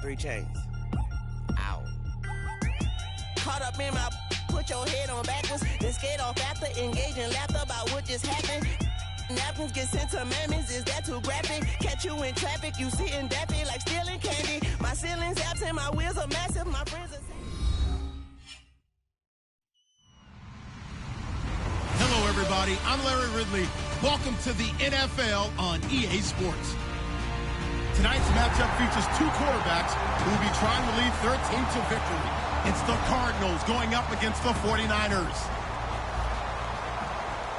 3 chains. Ow. Caught up in my, put your head on backwards, then skate off after, engage in laughter about what just happened. Napkins get sent to mammies, is that too graphic? Catch you in traffic, you sitting daffy like stealing candy. My ceiling's absent, my wheels are massive, my friends are... Hello, everybody. I'm Larry Ridley. Welcome to the NFL on EA Sports. Tonight's matchup features 2 quarterbacks who will be trying to lead their team to victory. It's the Cardinals going up against the 49ers.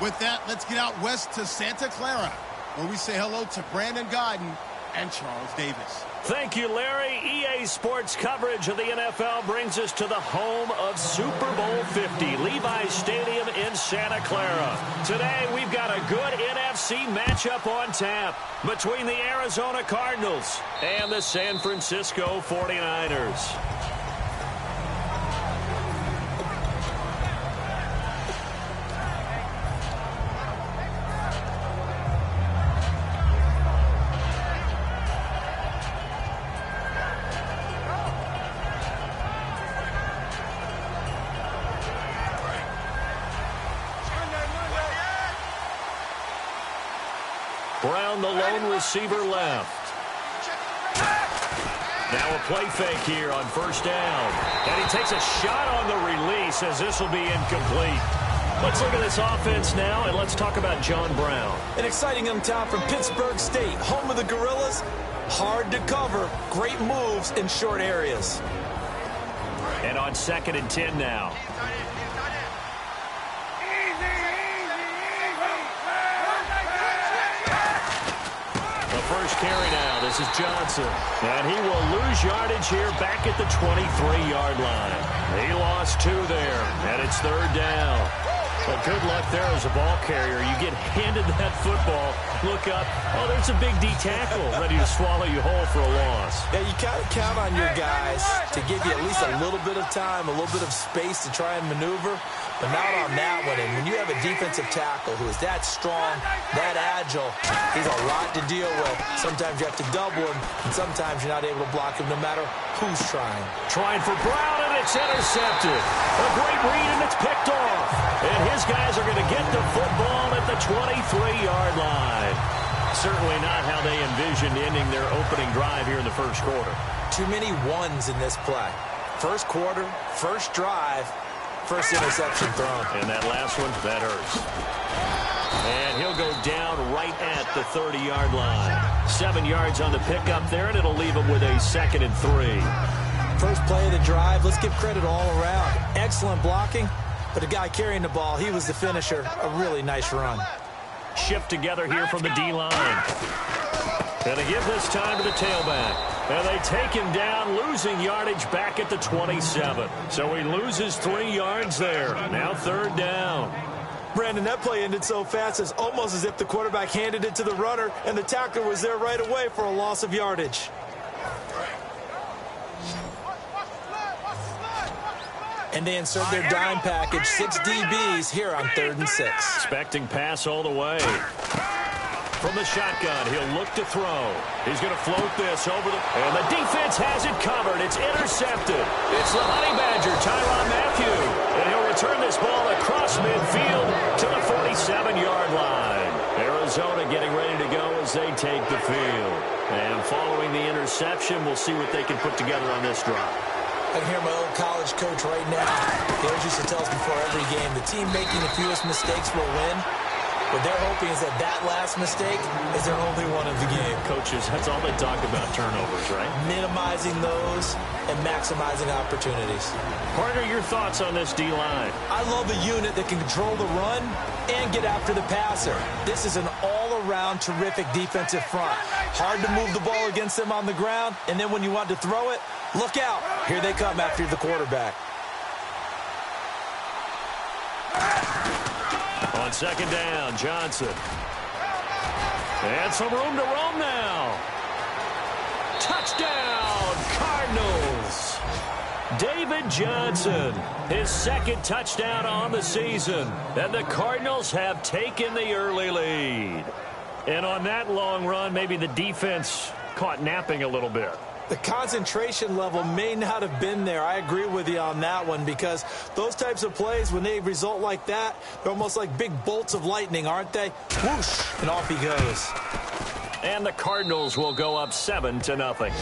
With that, let's get out west to Santa Clara, where we say hello to Brandon Gaudin and Charles Davis. Thank you, Larry. EA Sports coverage of the NFL brings us to the home of Super Bowl 50, Levi's Stadium in Santa Clara. Today, we've got a good NFC matchup on tap between the Arizona Cardinals and the San Francisco 49ers. Brown, the lone receiver, left. Now a play fake here on first down. And he takes a shot on the release as this will be incomplete. Let's look at this offense now, and let's talk about John Brown. An exciting young talent from Pittsburgh State, home of the Gorillas. Hard to cover, great moves in short areas. And on 2nd and 10 now. First carry now. This is Johnson. And he will lose yardage here back at the 23-yard line. He lost 2 there, and it's 3rd down. But good luck there as a ball carrier. You get handed that football, look up, oh, there's a big D tackle ready to swallow you whole for a loss. Yeah, you kind of count on your guys to give you at least a little bit of time, a little bit of space to try and maneuver, but not on that one. And when you have a defensive tackle who is that strong, that agile, he's a lot to deal with. Sometimes you have to double him, and sometimes you're not able to block him no matter who's trying. Trying for Brown, and it's intercepted. A great read, and it's picked off. And his guys are going to get the football at the 23-yard line. Certainly not how they envisioned ending their opening drive here in the first quarter. Too many ones in this play. First quarter, first drive, first interception thrown. And that last one, that hurts. And he'll go down right at the 30-yard line. 7 yards on the pickup there, and it'll leave him with a 2nd and 3. First play of the drive, let's give credit all around. Excellent blocking, but the guy carrying the ball, he was the finisher. A really nice run. Shift together here from the D-line. And they give this time to the tailback. And they take him down, losing yardage back at the 27. So he loses 3 yards there. Now 3rd down. Brandon, that play ended so fast, it's almost as if the quarterback handed it to the runner, and the tackler was there right away for a loss of yardage. And they insert their dime package, 6 DBs here on 3rd and 6. Expecting pass all the way. From the shotgun, he'll look to throw. He's going to float this over the... And the defense has it covered. It's intercepted. It's the Honey Badger, Tyrann Mathieu. And he'll return this ball across midfield to the 47-yard line. Arizona getting ready to go as they take the field. And following the interception, we'll see what they can put together on this drive. I can hear my old college coach right now. He always used to tell us before every game, the team making the fewest mistakes will win. What they're hoping is that last mistake is their only one of the game. Coaches, that's all they talk about, turnovers, right? Minimizing those and maximizing opportunities. Partner, your thoughts on this D-line? I love a unit that can control the run and get after the passer. This is an all-around terrific defensive front. Hard to move the ball against them on the ground, and then when you want to throw it, look out. Here they come after the quarterback. On 2nd down, Johnson. And some room to roam now. Touchdown, Cardinals. David Johnson, his 2nd touchdown on the season. And the Cardinals have taken the early lead. And on that long run, maybe the defense caught napping a little bit. The concentration level may not have been there. I agree with you on that one, because those types of plays, when they result like that, they're almost like big bolts of lightning, aren't they? Whoosh, and off he goes. And the Cardinals will go up 7-0.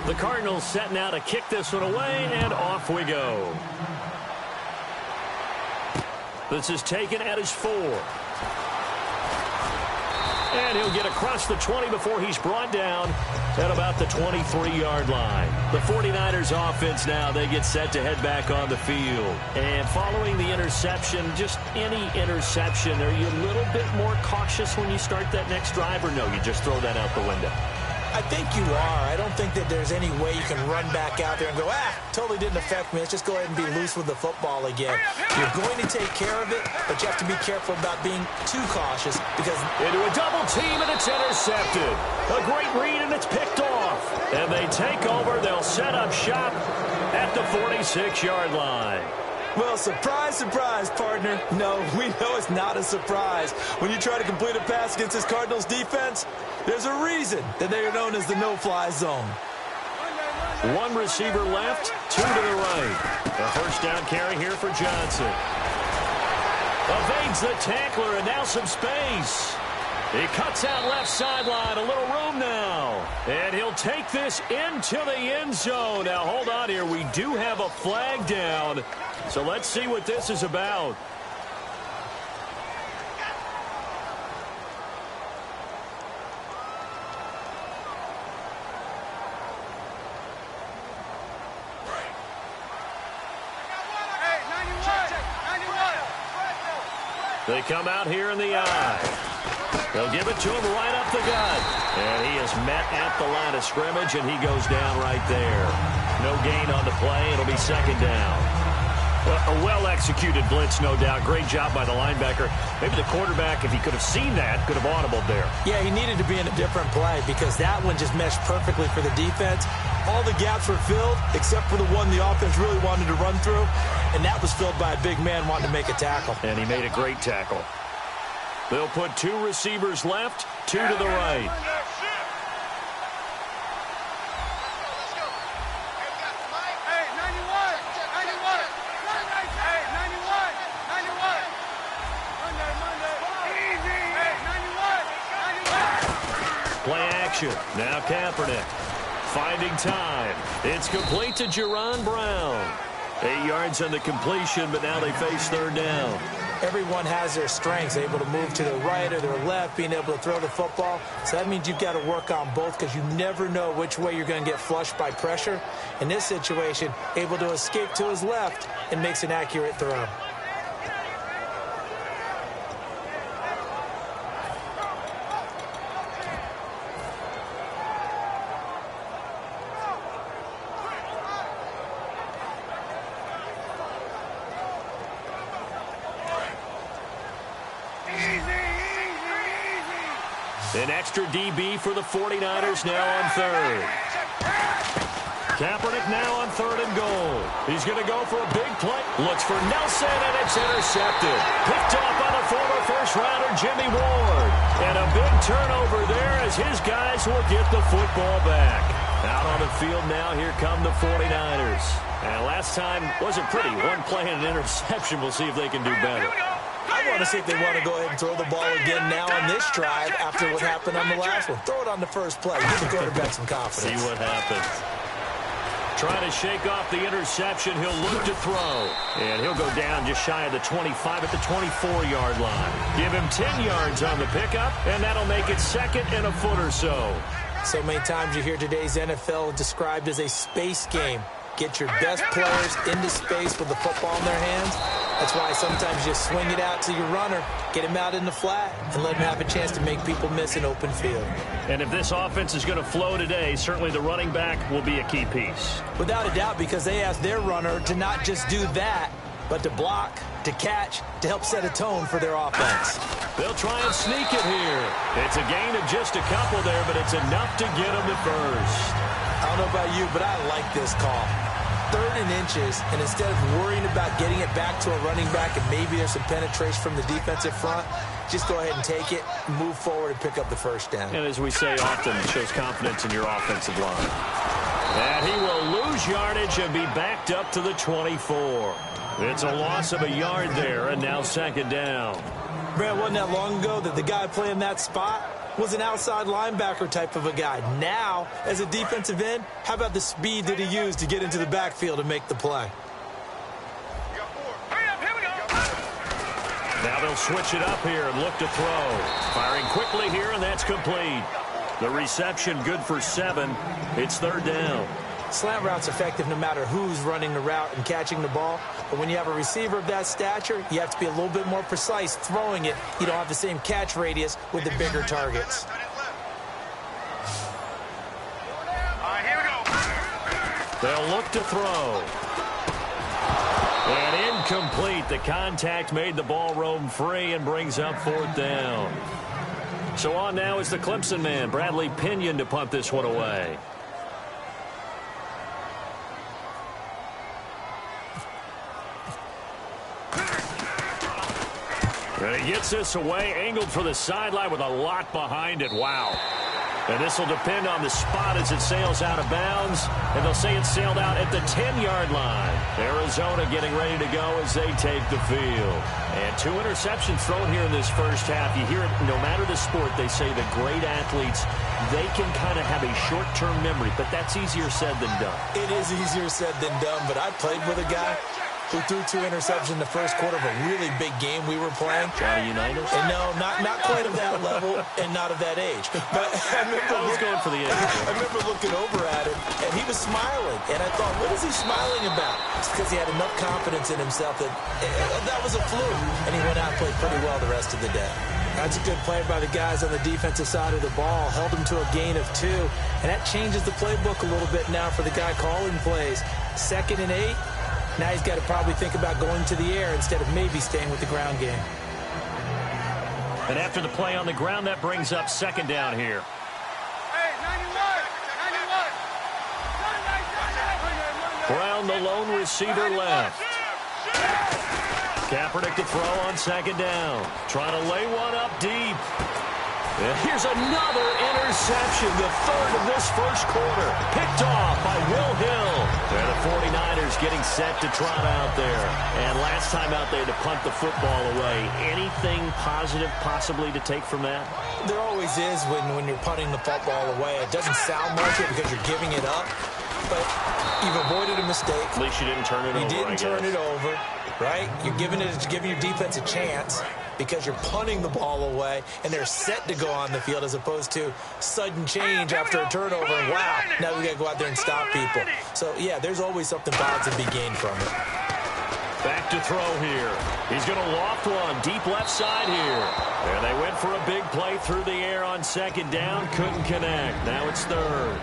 The Cardinals setting out to kick this one away, and off we go. This is taken at his 4. And he'll get across the 20 before he's brought down at about the 23-yard line. The 49ers offense now, they get set to head back on the field. And following the interception, just any interception, are you a little bit more cautious when you start that next drive, or no, you just throw that out the window? I think you are. I don't think that there's any way you can run back out there and go, totally didn't affect me. Let's just go ahead and be loose with the football again. You're going to take care of it, but you have to be careful about being too cautious, because into a double team, and it's intercepted. A great read, and it's picked off. And they take over. They'll set up shop at the 46-yard line. Well, surprise, surprise, partner. No, we know it's not a surprise. When you try to complete a pass against this Cardinals defense, there's a reason that they are known as the no-fly zone. One receiver left, 2 to the right. A first down carry here for Johnson. Evades the tackler, and now some space. He cuts out left sideline, a little room now. And he'll take this into the end zone. Now, hold on here. We do have a flag down. So let's see what this is about. They come out here in the eye. They'll give it to him right up the gut. And he is met at the line of scrimmage, and he goes down right there. No gain on the play. It'll be second down. A well-executed blitz, no doubt. Great job by the linebacker. Maybe the quarterback, if he could have seen that, could have audibled there. Yeah, he needed to be in a different play, because that one just meshed perfectly for the defense. All the gaps were filled, except for the one the offense really wanted to run through, and that was filled by a big man wanting to make a tackle. And he made a great tackle. They'll put 2 receivers left, 2 to the right. Play action. Now Kaepernick finding time. It's complete to Jerron Brown. 8 yards on the completion, but now they face third down. Everyone has their strengths, able to move to their right or their left, being able to throw the football. So that means you've got to work on both, because you never know which way you're going to get flushed by pressure. In this situation, able to escape to his left and makes an accurate throw. An extra DB for the 49ers now on third. Kaepernick now on 3rd and goal. He's going to go for a big play. Looks for Nelson, and it's intercepted. Picked off by the former first-rounder Jimmy Ward. And a big turnover there as his guys will get the football back. Out on the field now, here come the 49ers. And last time wasn't pretty. One play and an interception. We'll see if they can do better. I want to see if they want to go ahead and throw the ball again now on this drive after what happened on the last one. Throw it on the first play. Give the quarterback some confidence. See what happens. Trying to shake off the interception. He'll look to throw. And he'll go down just shy of the 25 at the 24-yard line. Give him 10 yards on the pickup, and that'll make it second and a foot or so. So many times you hear today's NFL described as a space game. Get your best players into space with the football in their hands. That's why sometimes you swing it out to your runner, get him out in the flat, and let him have a chance to make people miss an open field. And if this offense is going to flow today, certainly the running back will be a key piece. Without a doubt, because they asked their runner to not just do that, but to block, to catch, to help set a tone for their offense. They'll try and sneak it here. It's a gain of just a couple there, but it's enough to get them to first. I don't know about you, but I like this call. 3rd and inches, and instead of worrying about getting it back to a running back and maybe there's some penetration from the defensive front, just go ahead and take it, move forward, and pick up the first down. And as we say often, it shows confidence in your offensive line. And he will lose yardage and be backed up to the 24. It's a loss of a yard there, and now 2nd down. Man, wasn't that long ago that the guy playing that spot was an outside linebacker type of a guy. Now, as a defensive end, how about the speed that he used to get into the backfield and make the play? Now they'll switch it up here and look to throw. Firing quickly here, and that's complete. The reception good for 7. It's 3rd down. Slant route's effective no matter who's running the route and catching the ball. But when you have a receiver of that stature, you have to be a little bit more precise throwing it. You don't have the same catch radius with the bigger targets. They'll look to throw. And incomplete. The contact made the ball roam free and brings up 4th down. So on now is the Clemson man, Bradley Pinion, to punt this one away. And he gets this away, angled for the sideline with a lot behind it. Wow. And this will depend on the spot as it sails out of bounds. And they'll say it sailed out at the 10-yard line. Arizona getting ready to go as they take the field. And 2 interceptions thrown here in this first half. You hear it, no matter the sport, they say the great athletes, they can kind of have a short-term memory. But that's easier said than done. It is easier said than done, but I played with a guy who threw 2 interceptions in the first quarter of a really big game we were playing. Johnny Unitas? And no, not quite of that level and not of that age. But I was going for the age. I remember looking over at him, and he was smiling. And I thought, what is he smiling about? It's because he had enough confidence in himself that that was a fluke. And he went out and played pretty well the rest of the day. That's a good play by the guys on the defensive side of the ball. Held him to a gain of 2. And that changes the playbook a little bit now for the guy calling plays. 2nd and 8. Now he's got to probably think about going to the air instead of maybe staying with the ground game. And after the play on the ground, that brings up 2nd down here. Hey, 91. Brown, the lone receiver, left. Kaepernick to throw on 2nd down. Trying to lay one up deep. And here's another interception, the 3rd of this first quarter. Picked off by Will Hill. And the 49ers getting set to trot out there. And last time out there to punt the football away. Anything positive possibly to take from that? There always is when you're punting the football away. It doesn't sound like it because you're giving it up. But you've avoided a mistake. At least you didn't turn it over, You didn't turn it over, right? You're giving your defense a chance because you're punting the ball away, and they're set to go on the field as opposed to sudden change after a turnover. And wow, now we got to go out there and stop people. So, yeah, there's always something positive to be gained from it. Back to throw here. He's going to loft one deep left side here. And they went for a big play through the air on 2nd down. Couldn't connect. Now it's 3rd.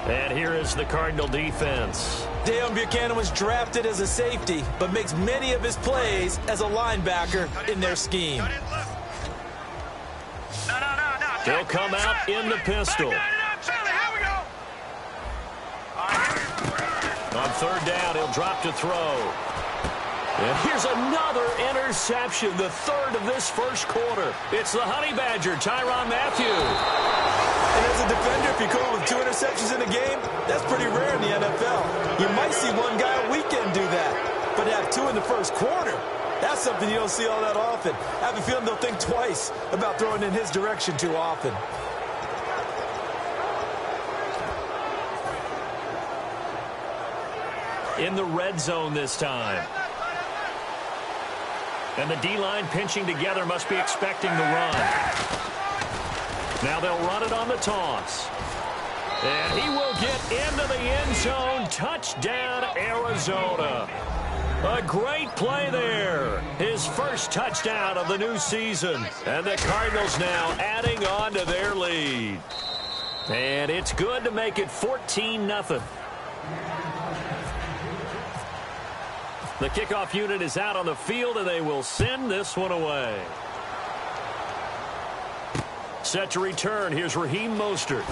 And here is the Cardinal defense. Deion Buchanan was drafted as a safety, but makes many of his plays as a linebacker in their scheme. He'll come out in the pistol. On 3rd down, he'll drop to throw. And here's another interception, the 3rd of this first quarter. It's the Honey Badger, Tyrann Mathieu. And as a defender, if you come up with 2 interceptions in a game, that's pretty rare in the NFL. You might see one guy a weekend do that, but to have 2 in the first quarter, that's something you don't see all that often. I have a feeling they'll think twice about throwing in his direction too often. In the red zone this time. And the D-line pinching together, must be expecting the run. Now they'll run it on the toss. And he will get into the end zone. Touchdown, Arizona. A great play there. His first touchdown of the new season. And the Cardinals now adding on to their lead. And it's good to make it 14-0. The kickoff unit is out on the field, and they will send this one away. Set to return. Here's Raheem Mostert.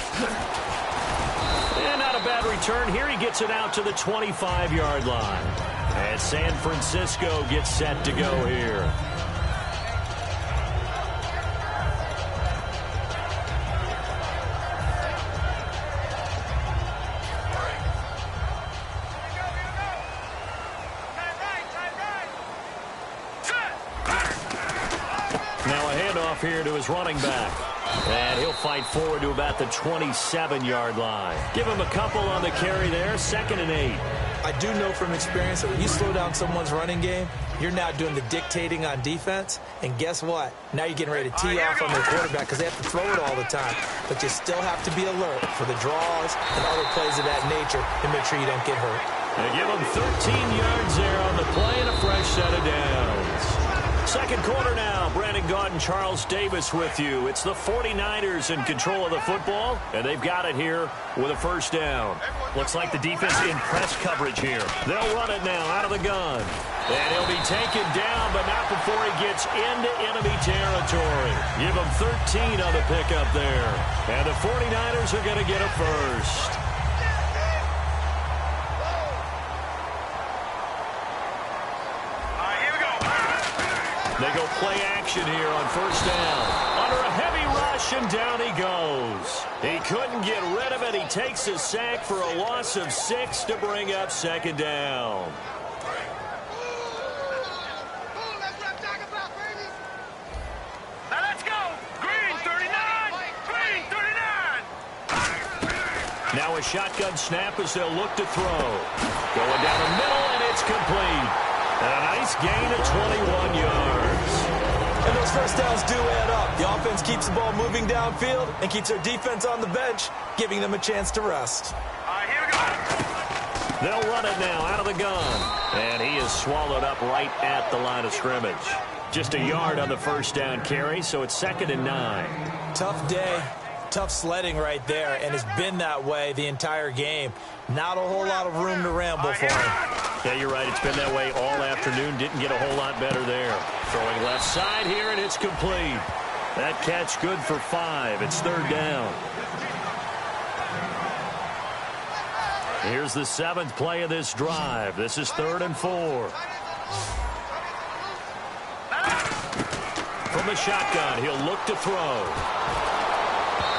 And out of a bad return here. He gets it out to the 25-yard line. And San Francisco gets set to go here. Now a handoff here to his running back. And he'll fight forward to about the 27-yard line. Give him a couple on the carry there. 2nd and 8. I do know from experience that when you slow down someone's running game, you're now doing the dictating on defense. And guess what? Now you're getting ready to tee off on their quarterback because they have to throw it all the time. But you still have to be alert for the draws and other plays of that nature to make sure you don't get hurt. They give him 13 yards there on the play and a fresh set of downs. Second quarter now. Brandon Gaudin, Charles Davis with you. It's the 49ers in control of the football, and they've got it here with a first down. Looks like the defense in press coverage here. They'll run it now out of the gun. And he'll be taken down, but not before he gets into enemy territory. Give him 13 on the pickup there. And the 49ers are going to get a first. They go play action here on first down. Under a heavy rush, and down he goes. He couldn't get rid of it. He takes a sack for a loss of 6 to bring up second down. Now let's go. Green 39. Green 39. Now a shotgun snap as they'll look to throw. Going down the middle, and it's complete. And a nice gain of 21 yards. And those first downs do add up. The offense keeps the ball moving downfield and keeps their defense on the bench, giving them a chance to rest. All right, here we go. They'll run it now out of the gun. And he is swallowed up right at the line of scrimmage. Just a yard on the first down carry, so it's 2nd and 9. Tough day. Tough sledding right there, and it's been that way the entire game. Not a whole lot of room to ramble for him. Yeah, you're right. It's been that way all afternoon. Didn't get a whole lot better there. Throwing left side here, and it's complete. That catch good for 5. It's 3rd down. Here's the 7th play of this drive. This is 3rd and 4. From the shotgun, he'll look to throw.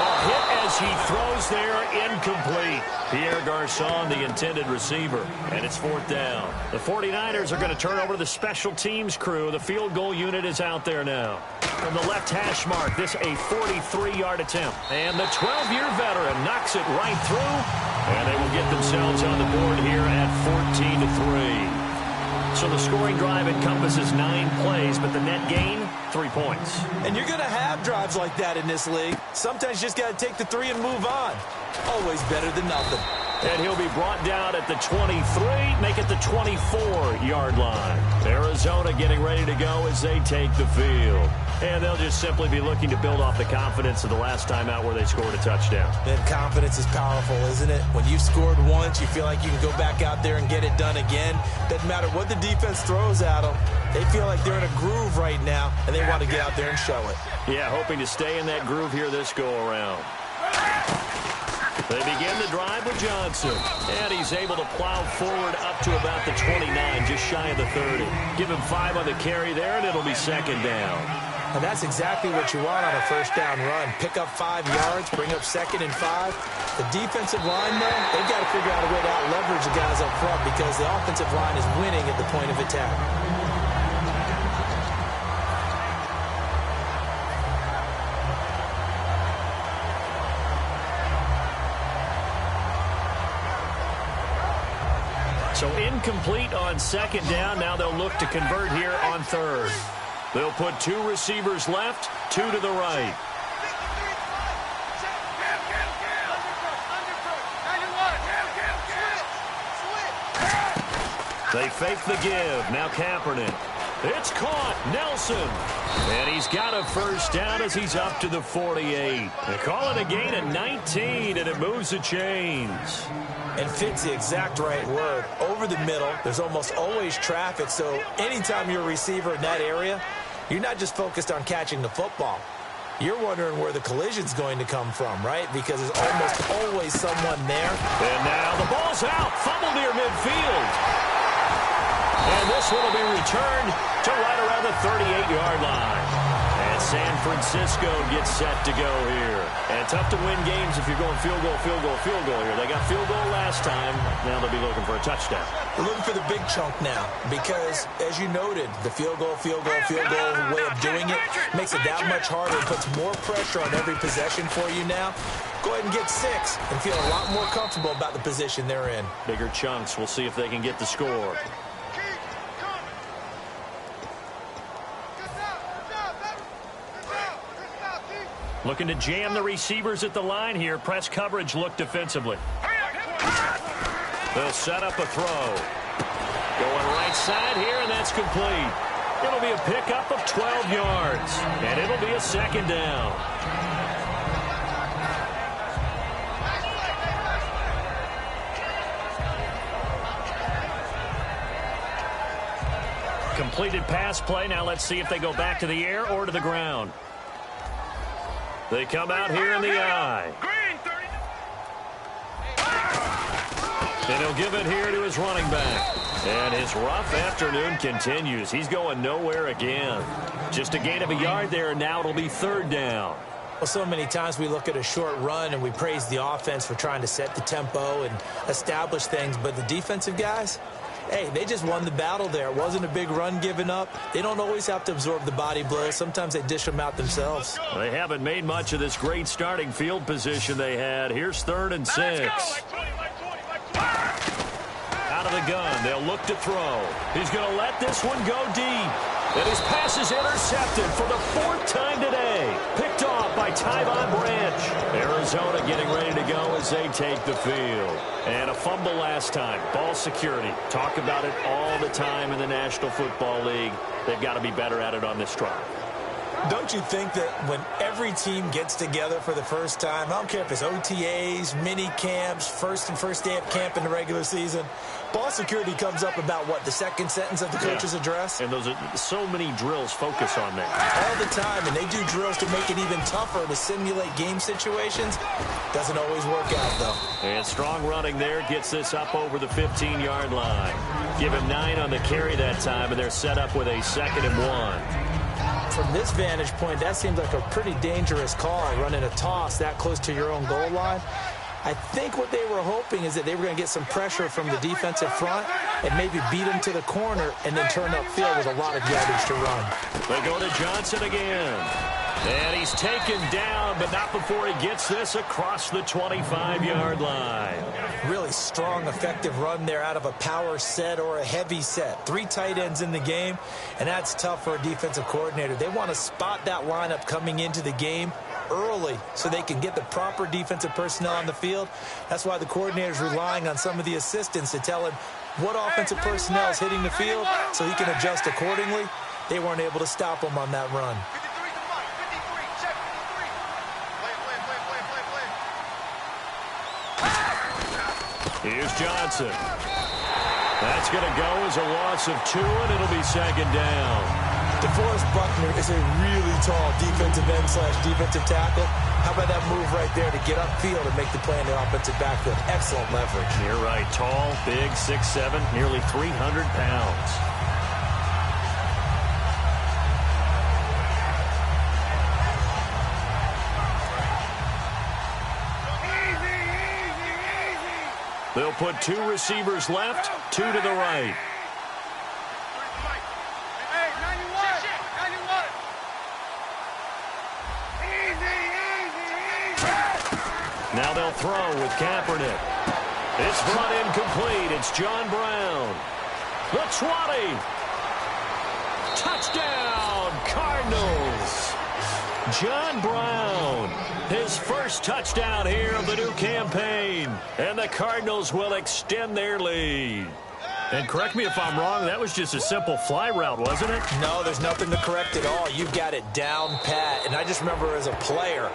A hit as he throws there, incomplete. Pierre Garçon, the intended receiver, and it's 4th down. The 49ers are going to turn over to the special teams crew. The field goal unit is out there now. From the left hash mark, this a 43-yard attempt. And the 12-year veteran knocks it right through, and they will get themselves on the board here at 14-3. So the scoring drive encompasses 9 plays, but the net gain, 3 points. And you're going to have drives like that in this league. Sometimes you just got to take the 3 and move on. Always better than nothing. And he'll be brought down at the 23, make it the 24-yard line. Arizona getting ready to go as they take the field. And they'll just simply be looking to build off the confidence of the last time out where they scored a touchdown. And confidence is powerful, isn't it? When you've scored once, you feel like you can go back out there and get it done again. Doesn't matter what the defense throws at them. They feel like they're in a groove right now, and they want to get out there and show it. Yeah, hoping to stay in that groove here this go-around. They begin the drive with Johnson, and he's able to plow forward up to about the 29, just shy of the 30. Give him 5 on the carry there, and it'll be 2nd down. And that's exactly what you want on a first down run. Pick up 5 yards, bring up 2nd and 5. The defensive line, though, they've got to figure out a way to out-leverage the guys up front because the offensive line is winning at the point of attack. So incomplete on 2nd down. Now they'll look to convert here on 3rd. They'll put 2 receivers left, 2 to the right. They fake the give. Now Kaepernick. It's caught. Nelson. And he's got a first down as he's up to the 48. They call it a gain of 19, and it moves the chains. And fit's the exact right word. Over the middle, there's almost always traffic, so anytime you're a receiver in that area, you're not just focused on catching the football. you're wondering where the collision's going to come from, right? Because there's almost always someone there. And now the ball's out. Fumble near midfield. And this one will be returned to right around the 38-yard line. And San Francisco gets set to go here. And tough to win games if you're going field goal, field goal, field goal here. They got field goal last time. Now they'll be looking for a touchdown. They're looking for the big chunk now because, as you noted, the field goal way of doing it makes it that much harder and puts more pressure on every possession for you now. Go ahead and get 6 and feel a lot more comfortable about the position they're in. Bigger chunks. We'll see if they can get the score. Looking to jam the receivers at the line here. Press coverage look defensively. They'll set up a throw. Going right side here, and that's complete. It'll be a pickup of 12 yards, and it'll be a second down. Completed pass play. Now let's see if they go back to the air or to the ground. They come out here in the eye. And he'll give it here to his running back. And his rough afternoon continues. He's going nowhere again. Just a gain of a yard there, and now it'll be third down. Well, so many times we look at a short run and we praise the offense for trying to set the tempo and establish things. But the defensive guys, hey, they just won the battle there. It wasn't a big run given up. They don't always have to absorb the body blows. Sometimes they dish them out themselves. They haven't made much of this great starting field position they had. Here's 3rd and 6. Out of the gun, they'll look to throw. He's going to let this one go deep. And his pass is intercepted for the 4th time today. Picked off by Tyvon Branch. Arizona getting ready to go as they take the field. And a fumble last time. Ball security. Talk about it all the time in the National Football League. They've got to be better at it on this drive. Don't you think that when every team gets together for the first time, I don't care if it's OTAs, mini camps, first day of camp in the regular season, ball security comes up about, what, the second sentence of the coach's address? And those are so many drills focus on that. All the time, and they do drills to make it even tougher to simulate game situations. Doesn't always work out, though. And strong running there gets this up over the 15-yard line. Give him 9 on the carry that time, and they're set up with a 2nd and 1. From this vantage point, that seems like a pretty dangerous call, running a toss that close to your own goal line. I think what they were hoping is that they were going to get some pressure from the defensive front and maybe beat them to the corner and then turn upfield with a lot of yardage to run. They go to Johnson again. And he's taken down, but not before he gets this across the 25-yard line. Really strong, effective run there out of a power set or a heavy set. 3 tight ends in the game, and that's tough for a defensive coordinator. They want to spot that lineup coming into the game early so they can get the proper defensive personnel on the field. That's why the coordinator is relying on some of the assistants to tell him what offensive personnel is hitting the field so he can adjust accordingly. They weren't able to stop him on that run. Here's Johnson. That's going to go as a loss of 2, and it'll be 2nd down. DeForest Buckner is a really tall defensive end / defensive tackle. How about that move right there to get upfield and make the play in the offensive backfield? Excellent leverage. You're right. Tall, big, 6'7", nearly 300 pounds. They'll put 2 receivers left, 2 to the right. Now they'll throw with Kaepernick. It's brought incomplete. It's John Brown. The 20. Touchdown, Cardinals. John Brown, his first touchdown here of the new campaign. And the Cardinals will extend their lead. And correct me if I'm wrong, that was just a simple fly route, wasn't it? No, there's nothing to correct at all. You've got it down pat. And I just remember as a player,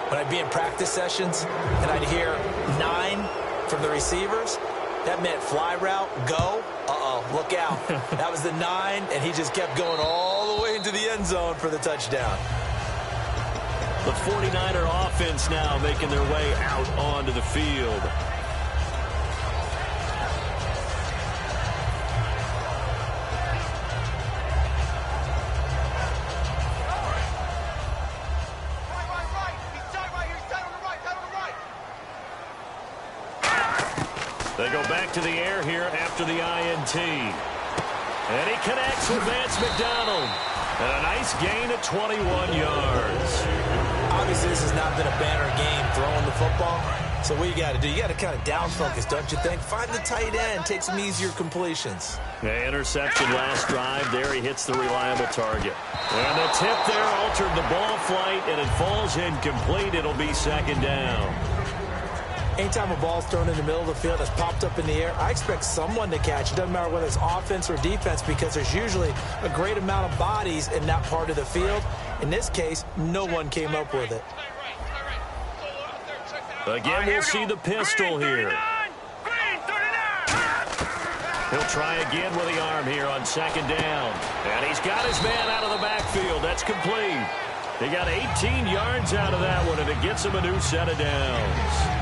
when I'd be in practice sessions and I'd hear 9 from the receivers, that meant fly route, go. Uh-oh, look out. That was the 9, and he just kept going all the way into the end zone for the touchdown. The 49er offense now making their way out onto the field. They go back to the air here after the INT. And he connects with Vance McDonald. And a nice gain of 21 yards. Obviously, this has not been a banner game throwing the football. So what you got to do, you got to kind of down focus, don't you think? Find the tight end, take some easier completions. The interception last drive. There he hits the reliable target. And the tip there altered the ball flight, and it falls incomplete. It'll be second down. Anytime a ball's thrown in the middle of the field that's popped up in the air, I expect someone to catch. It doesn't matter whether it's offense or defense because there's usually a great amount of bodies in that part of the field. In this case, no one came up with it. Again, we'll see the pistol here. He'll try again with the arm here on second down. And he's got his man out of the backfield. That's complete. They got 18 yards out of that one, and it gets him a new set of downs.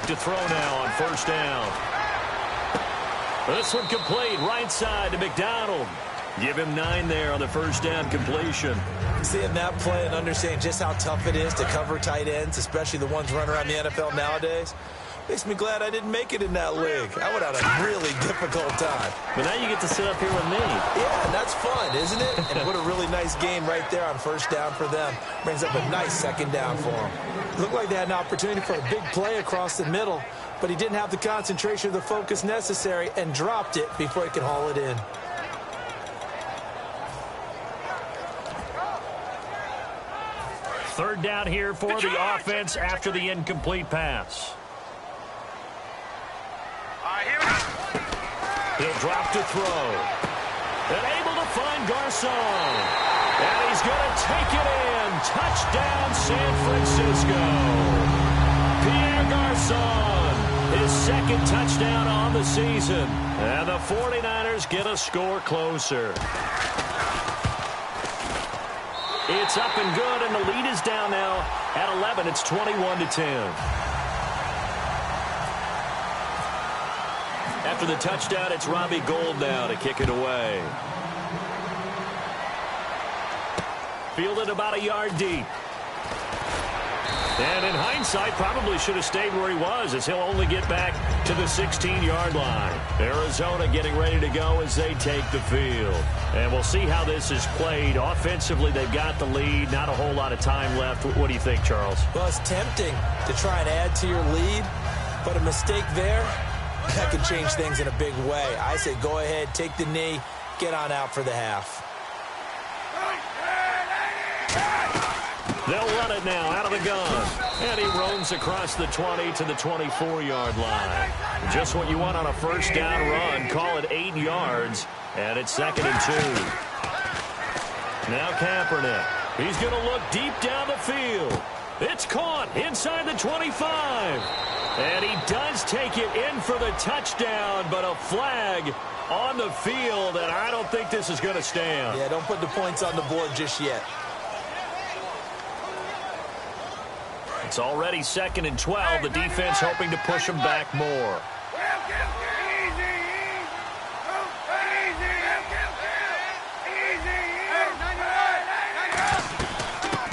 To throw now on first down. This one complete right side to McDonald. Give him 9 there on the first down completion. Seeing that play and understanding just how tough it is to cover tight ends, especially the ones running around the NFL nowadays, makes me glad I didn't make it in that league. I would have had a really difficult time. But now you get to sit up here with me. Yeah, and that's fun, isn't it? And what a really nice game right there on first down for them. Brings up a nice second down for them. Looked like they had an opportunity for a big play across the middle, but he didn't have the concentration or the focus necessary and dropped it before he could haul it in. Third down here for the offense after the incomplete pass. He'll drop to throw. And able to find Garcon. And he's going to take it in. Touchdown, San Francisco. Pierre Garcon, his second touchdown on the season. And the 49ers get a score closer. It's up and good, and the lead is down now at 11. It's 21-10. After the touchdown, it's Robbie Gould now to kick it away. Fielded about a yard deep. And in hindsight, probably should have stayed where he was, as he'll only get back to the 16-yard line. Arizona getting ready to go as they take the field. And we'll see how this is played. Offensively, they've got the lead. Not a whole lot of time left. What do you think, Charles? Well, it's tempting to try and add to your lead, but a mistake there, that could change things in a big way. I say go ahead, take the knee, get on out for the half. They'll run it now out of the gun. And he roams across the 20 to the 24-yard line. Just what you want on a first down run. Call it 8 yards. And it's 2nd and 2. Now Kaepernick. He's going to look deep down the field. It's caught inside the 25. And he does take it in for the touchdown, but a flag on the field, and I don't think this is going to stand. Yeah, don't put the points on the board just yet. It's already 2nd and 12. The defense hoping to push them back more.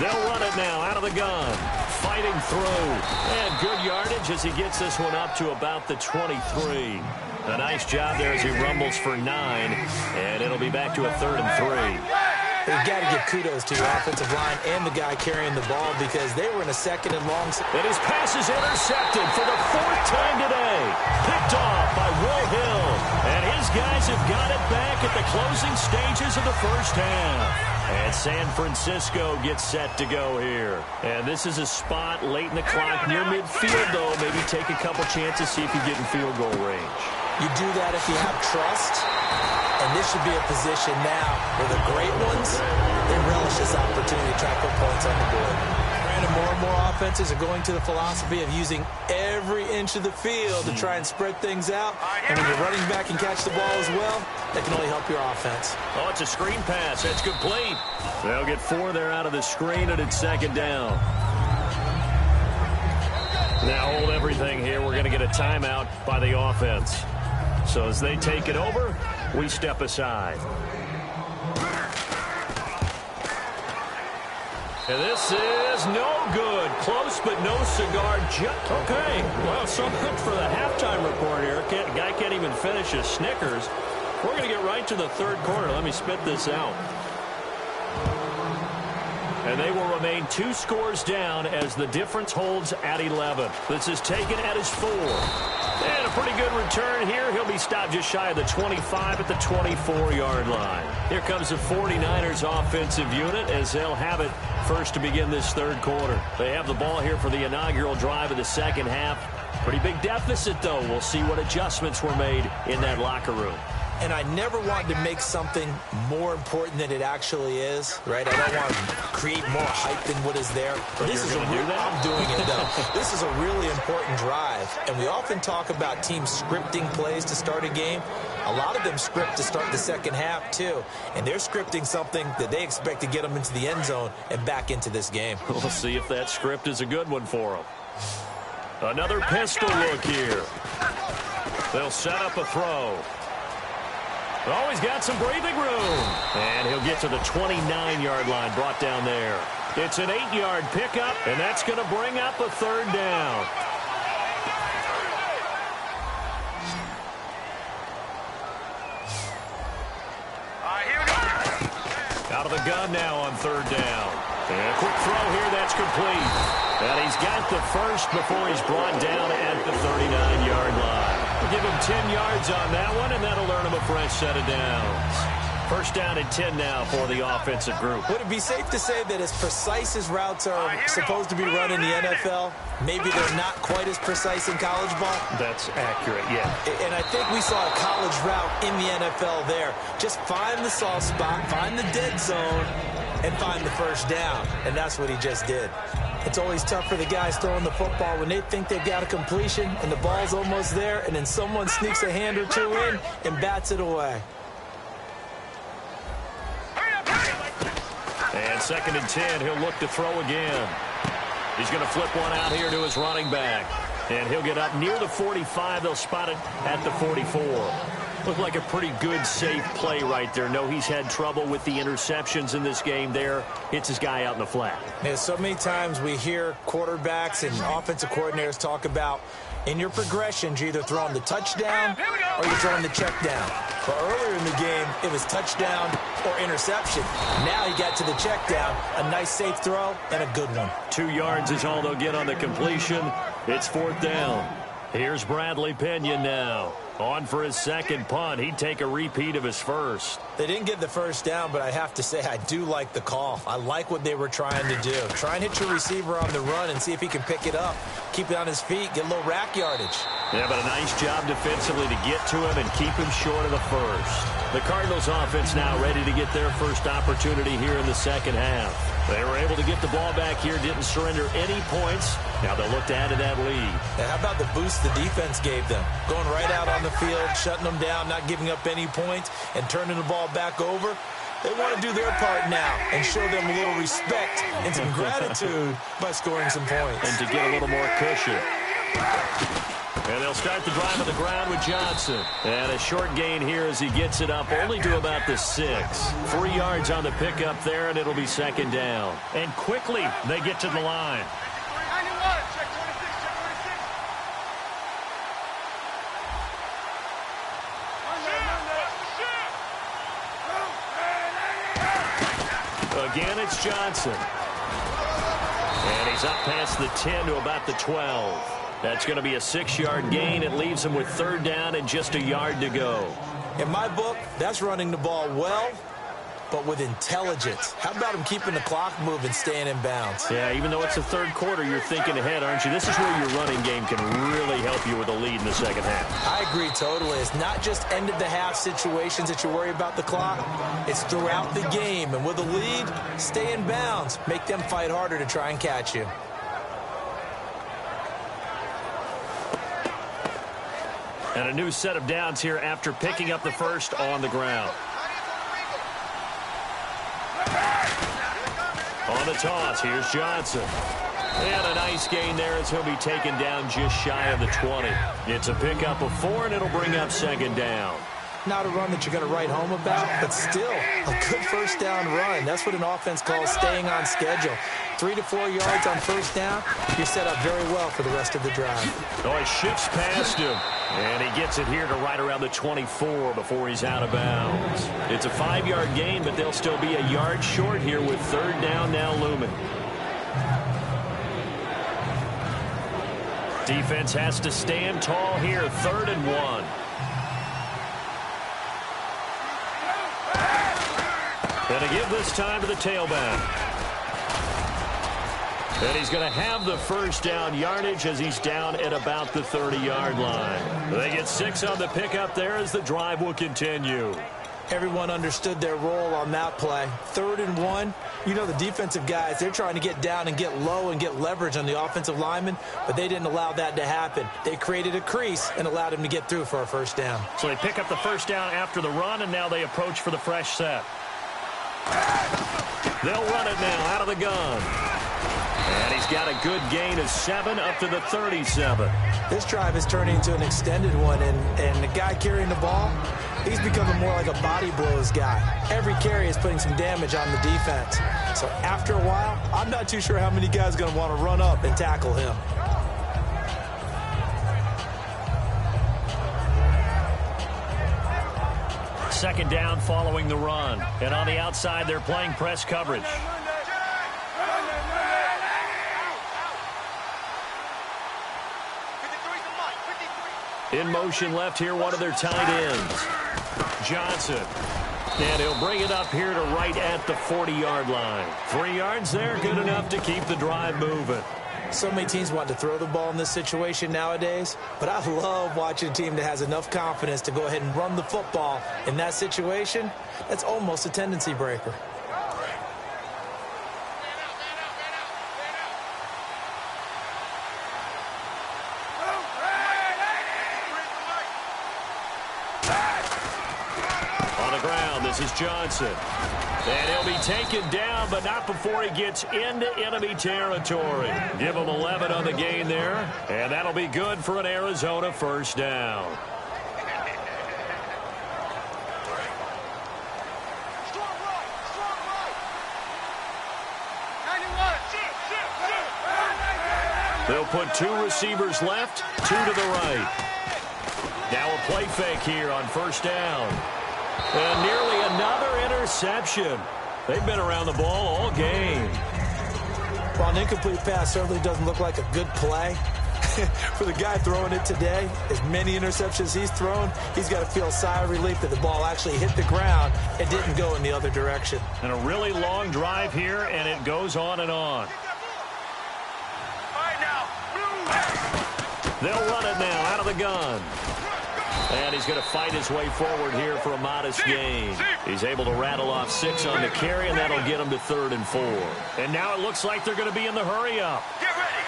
They'll run it now out of the gun. Fighting through. And good yardage as he gets this one up to about the 23. A nice job there as he rumbles for 9. And it'll be back to a 3rd and 3. You've got to give kudos to your offensive line and the guy carrying the ball because they were in a 2nd and long. And his pass is intercepted for the 4th time today. Picked off by Will Hill. And his guys have got it back at the closing stages of the first half. And San Francisco gets set to go here. And this is a spot late in the clock near midfield, though. Maybe take a couple chances, see if you get in field goal range. You do that if you have trust. And this should be a position now where the great ones, they relish this opportunity to try to put points on the board. Granted, more and more offenses are going to the philosophy of using every inch of the field to try and spread things out. And when you're running back and catch the ball as well, that can only help your offense. Oh, it's a screen pass. It's complete. They'll get 4 there out of the screen, and it's second down. Now hold everything here. We're going to get a timeout by the offense. So as they take it over, we step aside. And this is no good. Close, but no cigar. Okay. Well, so much for the halftime report here. Guy can't even finish his Snickers. We're going to get right to the third quarter. Let me spit this out. And they will remain 2 scores down as the difference holds at 11. This is taken at his 4. And a pretty good return here. He'll be stopped just shy of the 25 at the 24-yard line. Here comes the 49ers offensive unit as they'll have it first to begin this third quarter. They have the ball here for the inaugural drive of the second half. Pretty big deficit, though. We'll see what adjustments were made in that locker room. And I never wanted to make something more important than it actually is, right? I don't want to create more hype than what is there. But this is I'm doing it, though. This is a really important drive. And we often talk about teams scripting plays to start a game. A lot of them script to start the second half, too. And they're scripting something that they expect to get them into the end zone and back into this game. We'll see if that script is a good one for them. Another pistol look here. They'll set up a throw. Oh, he's got some breathing room. And he'll get to the 29-yard line, brought down there. It's an 8-yard pickup, and that's going to bring up a third down. Here we go. Out of the gun now on third down. And a quick throw here, that's complete. And he's got the first before he's brought down at the 39-yard line. We'll give him 10 yards on that one, and that'll earn him a fresh set of downs. First down and 10 now for the offensive group. Would it be safe to say that as precise as routes are supposed to be run in the NFL, maybe they're not quite as precise in college ball? That's accurate, yeah. And I think we saw a college route in the NFL there. Just find the soft spot, find the dead zone, and find the first down. And that's what he just did. It's always tough for the guys throwing the football when they think they've got a completion and the ball's almost there, and then someone sneaks a hand or two in and bats it away. And second and 10, he'll look to throw again. He's going to flip one out here to his running back. And he'll get up near the 45. They'll spot it at the 44. Looked like a pretty good, safe play right there. No, he's had trouble with the interceptions in this game there. Hits his guy out in the flat. Yeah, so many times we hear quarterbacks and offensive coordinators talk about in your progressions, you're either throwing the touchdown or you're throwing the check down. But earlier in the game, it was touchdown or interception. Now he got to the check down, a nice safe throw, and a good one. 2 yards is all they'll get on the completion. It's fourth down. Here's Bradley Pinion now. On for his second punt. He'd take a repeat of his first. They didn't get the first down, but I have to say I do like the call. I like what they were trying to do. Try and hit your receiver on the run and see if he can pick it up. Keep it on his feet, get a little rack yardage. Yeah, but a nice job defensively to get to him and keep him short of the first. The Cardinals offense now ready to get their first opportunity here in the second half. They were able to get the ball back here, didn't surrender any points. Now they'll look to add to that lead. Now, how about the boost the defense gave them? Going right out on the field, shutting them down, not giving up any points, and turning the ball back over. They want to do their part now and show them a little respect and some gratitude by scoring some points. And to get a little more cushion. And they'll start the drive on the ground with Johnson. And a short gain here as he gets it up only to about the 6. 3 yards on the pickup there, and it'll be second down. And quickly they get to the line. Again, it's Johnson. And he's up past the 10 to about the 12. That's going to be a 6-yard gain. It leaves him with third down and just a yard to go. In my book, that's running the ball well, but with intelligence. How about him keeping the clock moving, staying in bounds? Yeah, even though it's the third quarter, you're thinking ahead, aren't you? This is where your running game can really help you with a lead in the second half. I agree totally. It's not just end-of-the-half situations that you worry about the clock. It's throughout the game. And with a lead, stay in bounds. Make them fight harder to try and catch you. And a new set of downs here after picking up the first on the ground. On the toss, here's Johnson. And a nice gain there as he'll be taken down just shy of the 20. It's a pickup of 4, and it'll bring up second down. Not a run that you're going to write home about, but still a good first down run. That's what an offense calls staying on schedule. 3 to 4 yards on first down, you're set up very well for the rest of the drive. Oh, he shifts past him, and he gets it here to right around the 24 before he's out of bounds. It's a 5-yard gain, but they'll still be a yard short here with third down now looming. Defense has to stand tall here, 3rd and 1. And to give this time to the tailback. And he's going to have the first down yardage as he's down at about the 30-yard line. They get 6 on the pickup there as the drive will continue. Everyone understood their role on that play. 3rd and 1. You know the defensive guys, they're trying to get down and get low and get leverage on the offensive lineman, but they didn't allow that to happen. They created a crease and allowed him to get through for a first down. So they pick up the first down after the run, and now they approach for the fresh set. They'll run it now out of the gun. And he's got a good gain of 7 up to the 37. This drive is turning into an extended one, and the guy carrying the ball, he's becoming more like a body blows guy. Every carry is putting some damage on the defense. So after a while, I'm not too sure how many guys are going to want to run up and tackle him. Second down following the run. And on the outside, they're playing press coverage. In motion left here, one of their tight ends, Johnson. And he'll bring it up here to right at the 40-yard line. 3 yards there, good enough to keep the drive moving. So many teams want to throw the ball in this situation nowadays, but I love watching a team that has enough confidence to go ahead and run the football in that situation. That's almost a tendency breaker. On the ground, this is Johnson. And he'll be taken down, but not before he gets into enemy territory. Give him 11 on the gain there, and that'll be good for an Arizona first down. They'll put 2 receivers left, 2 to the right. Now a play fake here on first down. And nearly another interception. They've been around the ball all game. Well, an incomplete pass certainly doesn't look like a good play. For the guy throwing it today, as many interceptions he's thrown, he's got to feel a sigh of relief that the ball actually hit the ground and didn't go in the other direction. And a really long drive here, and it goes on and on. They'll run it now out of the gun. And he's going to fight his way forward here for a modest gain. He's able to rattle off 6 on the carry, and that'll get him to 3rd and 4. And now it looks like they're going to be in the hurry-up. Get ready.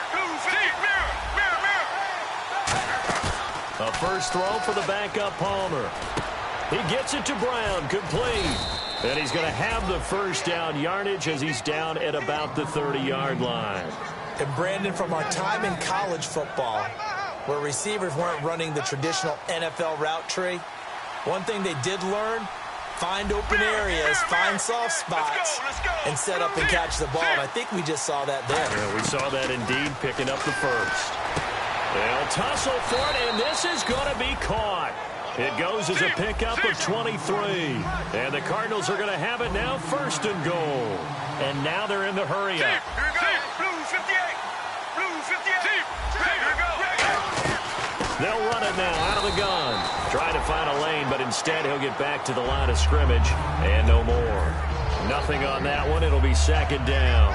Mirror. A first throw for the backup Palmer. He gets it to Brown, complete. And he's going to have the first down yardage as he's down at about the 30-yard line. And Brandon, from our time in college football, where receivers weren't running the traditional NFL route tree, one thing they did learn, find open areas, find soft spots, and set up and catch the ball. And I think we just saw that there. Yeah, we saw that indeed, picking up the first. They'll tussle for it, and this is going to be caught. It goes as a pickup of 23. And the Cardinals are going to have it now, 1st and goal. And now they're in the hurry-up. Here we go. Blue 58. Blue 58. Here we go. They'll run it now out of the gun. Trying to find a lane, but instead he'll get back to the line of scrimmage. And no more. Nothing on that one. It'll be 2nd down.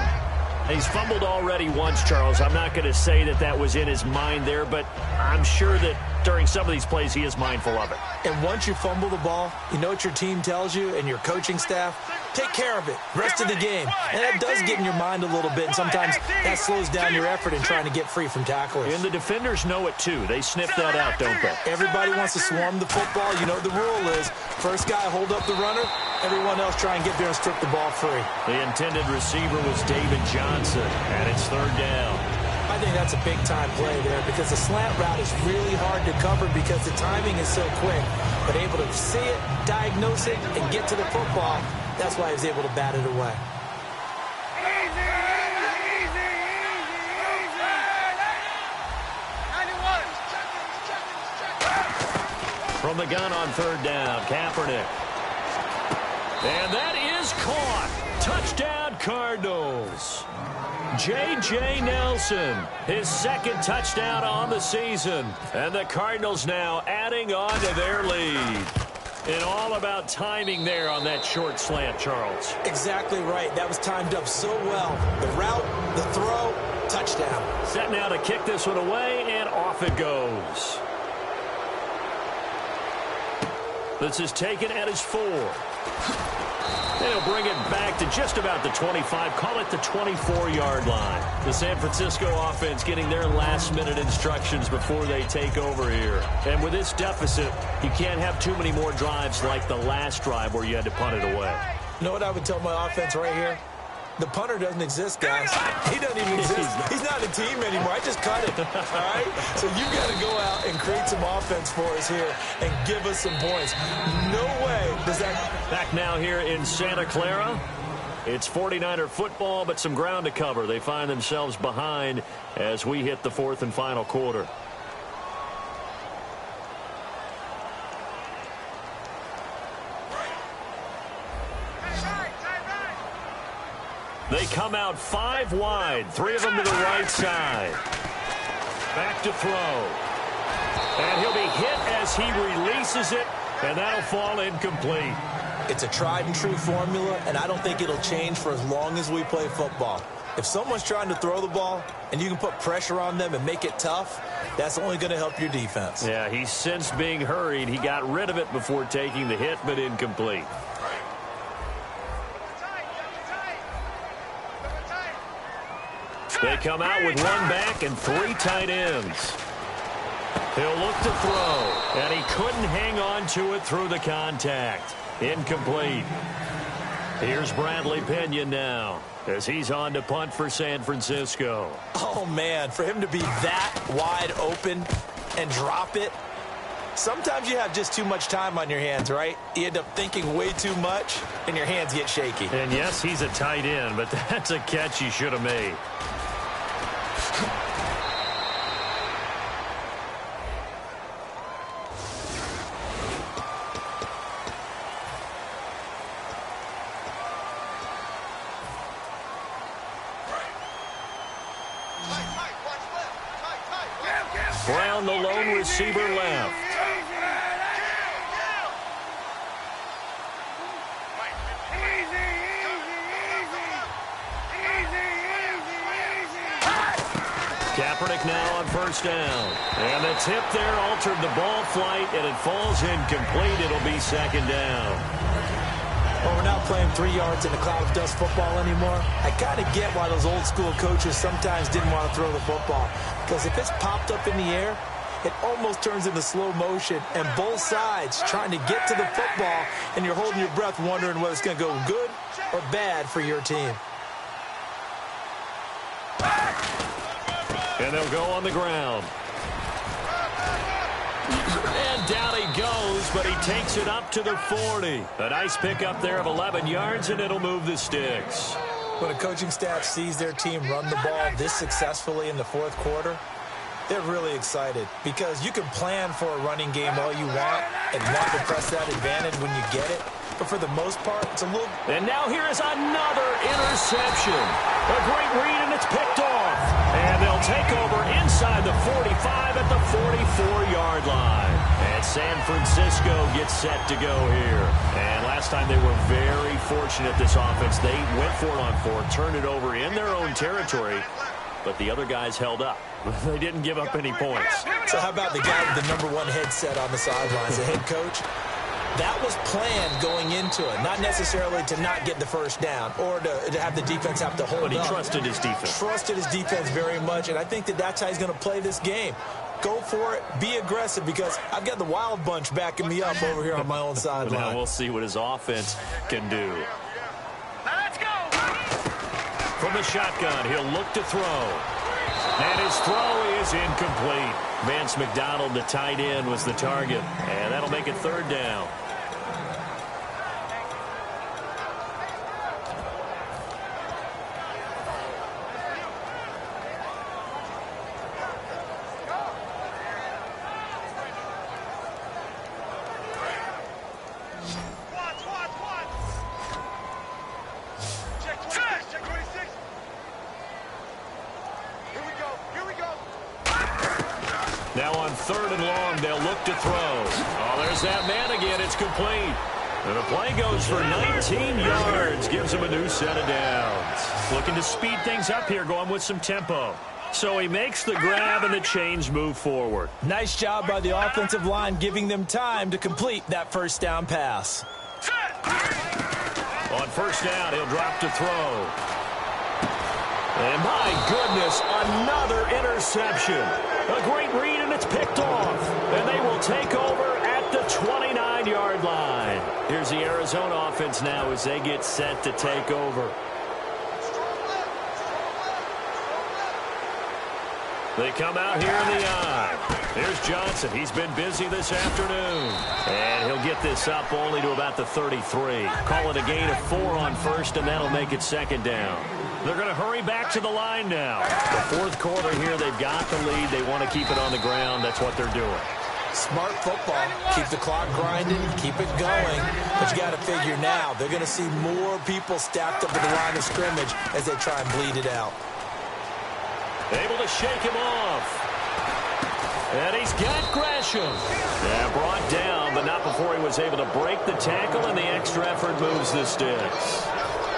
He's fumbled already once, Charles. I'm not going to say that that was in his mind there, but I'm sure that during some of these plays he is mindful of it. And once you fumble the ball, you know what your team tells you and your coaching staff? Take care of it. Rest of the game. And that does get in your mind a little bit, and sometimes that slows down your effort in trying to get free from tacklers. And the defenders know it too. They sniff that out, don't they? Everybody wants to swarm the football. You know what the rule is. First guy hold up the runner. Everyone else try and get there and strip the ball free. The intended receiver was David Johnson, and it's third down. I think that's a big-time play there because the slant route is really hard to cover because the timing is so quick. But able to see it, diagnose it, and get to the football, that's why he was able to bat it away. From the gun on third down, Kaepernick. And that is caught. Touchdown, Cardinals. J.J. Nelson, his second touchdown on the season. And the Cardinals now adding on to their lead. And all about timing there on that short slant, Charles. Exactly right. That was timed up so well. The route, the throw, touchdown. Set now to kick this one away, and off it goes. This is taken at his 4. They'll bring it back to just about the 25. Call it the 24-yard line. The San Francisco offense getting their last-minute instructions before they take over here. And with this deficit, you can't have too many more drives like the last drive where you had to punt it away. You know what I would tell my offense right here? The punter doesn't exist, guys. He doesn't even exist. He's not a team anymore. I just cut it, all right? So you've got to go out and create some offense for us here and give us some points. No way does that... Back now here in Santa Clara. It's 49er football, but some ground to cover. They find themselves behind as we hit the fourth and final quarter. They come out 5 wide, 3 of them to the right side. Back to throw. And he'll be hit as he releases it, and that'll fall incomplete. It's a tried and true formula, and I don't think it'll change for as long as we play football. If someone's trying to throw the ball and you can put pressure on them and make it tough, that's only going to help your defense. Yeah, he sensed being hurried. He got rid of it before taking the hit, but incomplete. They come out with 1 back and 3 tight ends. He'll look to throw, and he couldn't hang on to it through the contact. Incomplete. Here's Bradley Pinion now as he's on to punt for San Francisco. Oh, man, for him to be that wide open and drop it. Sometimes you have just too much time on your hands, right? You end up thinking way too much, and your hands get shaky. And, yes, he's a tight end, but that's a catch he should have made. Brown, the lone receiver, left. Kaepernick now on first down. And the tip there altered the ball flight, and it falls incomplete. It'll be second down. Well, we're not playing 3 yards in a cloud of dust football anymore. I kind of get why those old school coaches sometimes didn't want to throw the football. Because if it's popped up in the air, it almost turns into slow motion. And both sides trying to get to the football, and you're holding your breath wondering whether it's going to go good or bad for your team. And they'll go on the ground. And down he goes, but he takes it up to the 40. A nice pickup there of 11 yards, and it'll move the sticks. When a coaching staff sees their team run the ball this successfully in the fourth quarter, they're really excited because you can plan for a running game all you want and want to press that advantage when you get it. But for the most part, it's a little... And now here is another interception. A great read, and it's picked off. And they'll take over in inside the 45 at the 44-yard line. And San Francisco gets set to go here. And last time they were very fortunate, this offense. They went for it on 4, turned it over in their own territory, but the other guys held up. They didn't give up any points. So how about the guy with the number 1 headset on the sidelines, the head coach? That was planned going into it, not necessarily to not get the first down or to have the defense have to hold up. But he trusted his defense. Trusted his defense very much, and I think that's how he's going to play this game. Go for it. Be aggressive, because I've got the wild bunch backing me up over here on my own sideline. Now we'll see what his offense can do. Let's go. From the shotgun, he'll look to throw. And his throw is incomplete. Vance McDonald, the tight end, was the target. And that'll make it 3rd down. Now on 3rd and long, they'll look to throw. Oh, there's that man again. It's complete. And the play goes for 19 yards. Gives him a new set of downs. Looking to speed things up here, going with some tempo. So he makes the grab and the chains move forward. Nice job by the offensive line, giving them time to complete that first down pass. On 1st down, he'll drop to throw. And my goodness, another interception. A great read, and it's picked off. And they will take over at the 29-yard line. Here's the Arizona offense now as they get set to take over. They come out here in the eye. Here's Johnson. He's been busy this afternoon. And he'll get this up only to about the 33. Call it a gain of 4 on 1st, and that'll make it 2nd down. They're going to hurry back to the line now. The 4th quarter here, they've got the lead. They want to keep it on the ground. That's what they're doing. Smart football. Keep the clock grinding, keep it going. But you got to figure now, they're going to see more people stacked up at the line of scrimmage as they try and bleed it out. Able to shake him off. And he's got Gresham. Yeah, brought down, but not before he was able to break the tackle, and the extra effort moves the sticks.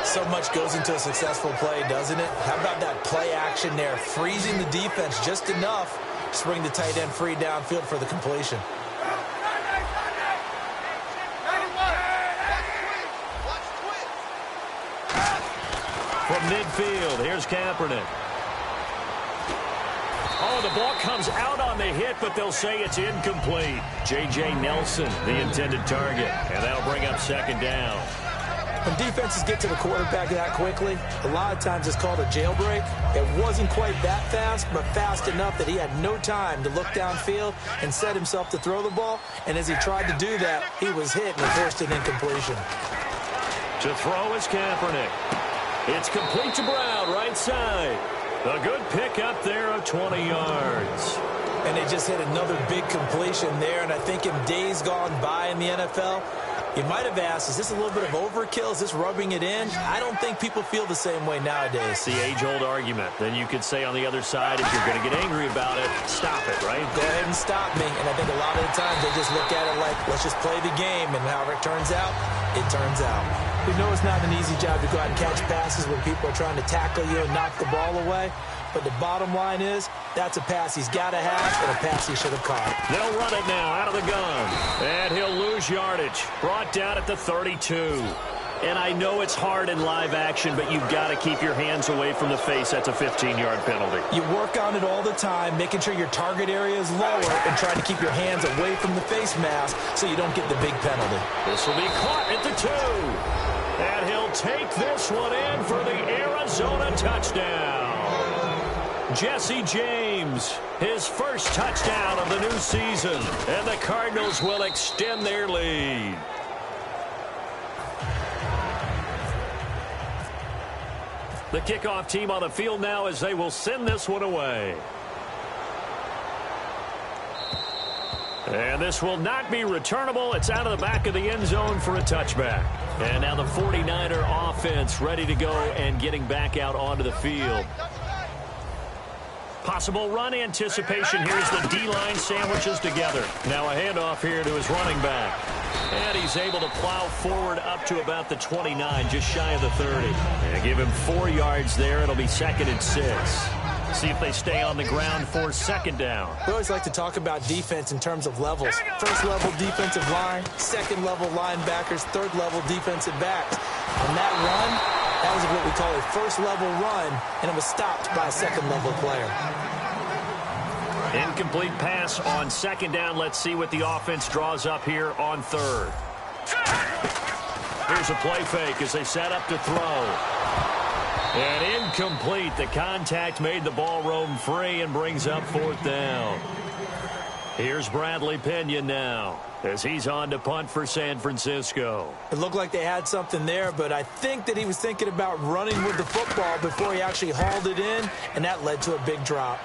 So much goes into a successful play, doesn't it? How about that play action there, freezing the defense just enough to bring the tight end free downfield for the completion. From midfield, here's Kaepernick. Oh, the ball comes out on the hit, but they'll say it's incomplete. J.J. Nelson, the intended target, and that'll bring up 2nd down. When defenses get to the quarterback that quickly, a lot of times it's called a jailbreak. It wasn't quite that fast, but fast enough that he had no time to look downfield and set himself to throw the ball. And as he tried to do that, he was hit and forced an incompletion. To throw is Kaepernick. It's complete to Brown, right side. A good pick up there of 20 yards. And they just hit another big completion there. And I think in days gone by in the NFL, you might have asked, is this a little bit of overkill? Is this rubbing it in? I don't think people feel the same way nowadays. It's the age-old argument. Then you could say on the other side, if you're going to get angry about it, stop it, right? Go ahead and stop me. And I think a lot of the times they just look at it like, let's just play the game. And however it turns out, it turns out. We know it's not an easy job to go out and catch passes when people are trying to tackle you and knock the ball away. But the bottom line is, that's a pass he's got to have and a pass he should have caught. They'll run it now out of the gun. And he'll lose yardage. Brought down at the 32. And I know it's hard in live action, but you've got to keep your hands away from the face. That's a 15-yard penalty. You work on it all the time, making sure your target area is lower and trying to keep your hands away from the face mask so you don't get the big penalty. This will be caught at the 2. And he'll take this one in for the Arizona touchdown. Jesse James, his first touchdown of the new season. And the Cardinals will extend their lead. The kickoff team on the field now as they will send this one away. And this will not be returnable. It's out of the back of the end zone for a touchback. And now the 49er offense ready to go and getting back out onto the field. Possible run anticipation. Here's the D-line sandwiches together. Now a handoff here to his running back. And he's able to plow forward up to about the 29, just shy of the 30. And give him 4 yards there. It'll be 2nd and 6. See if they stay on the ground for 2nd down. We always like to talk about defense in terms of levels. 1st level defensive line, 2nd level linebackers, 3rd level defensive backs. On that run, that was what we call a 1st level run, and it was stopped by a 2nd level player. Incomplete pass on 2nd down. Let's see what the offense draws up here on 3rd. Here's a play fake as they set up to throw. And incomplete. The contact made the ball roam free and brings up 4th down. Here's Bradley Pinion now as he's on to punt for San Francisco. It looked like they had something there, but I think that he was thinking about running with the football before he actually hauled it in, and that led to a big drop.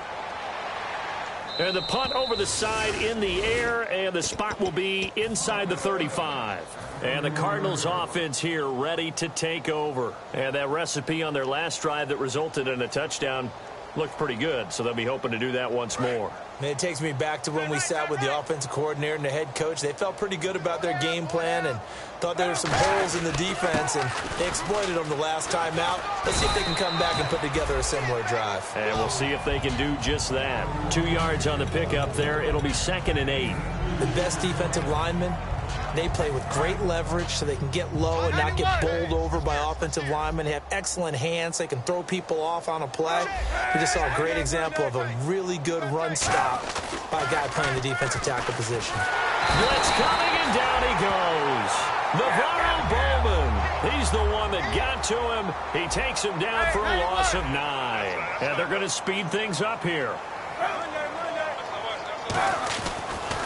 And the punt over the side in the air, and the spot will be inside the 35. And the Cardinals offense here ready to take over. And that recipe on their last drive that resulted in a touchdown looked pretty good, so they'll be hoping to do that once more. And it takes me back to when we sat with the offensive coordinator and the head coach. They felt pretty good about their game plan and thought there were some holes in the defense, and they exploited them the last time out. Let's see if they can come back and put together a similar drive. And we'll see if they can do just that. 2 yards on the pickup there. It'll be 2nd and 8. The best defensive linemen, they play with great leverage so they can get low and not get bowled over by offensive linemen. They have excellent hands. They can throw people off on a play. We just saw a great example of a really good run stop by a guy playing the defensive tackle position. Blitz coming, and down he goes. Navarro Bowman. He's the one that got to him. He takes him down for a loss of 9. And they're going to speed things up here.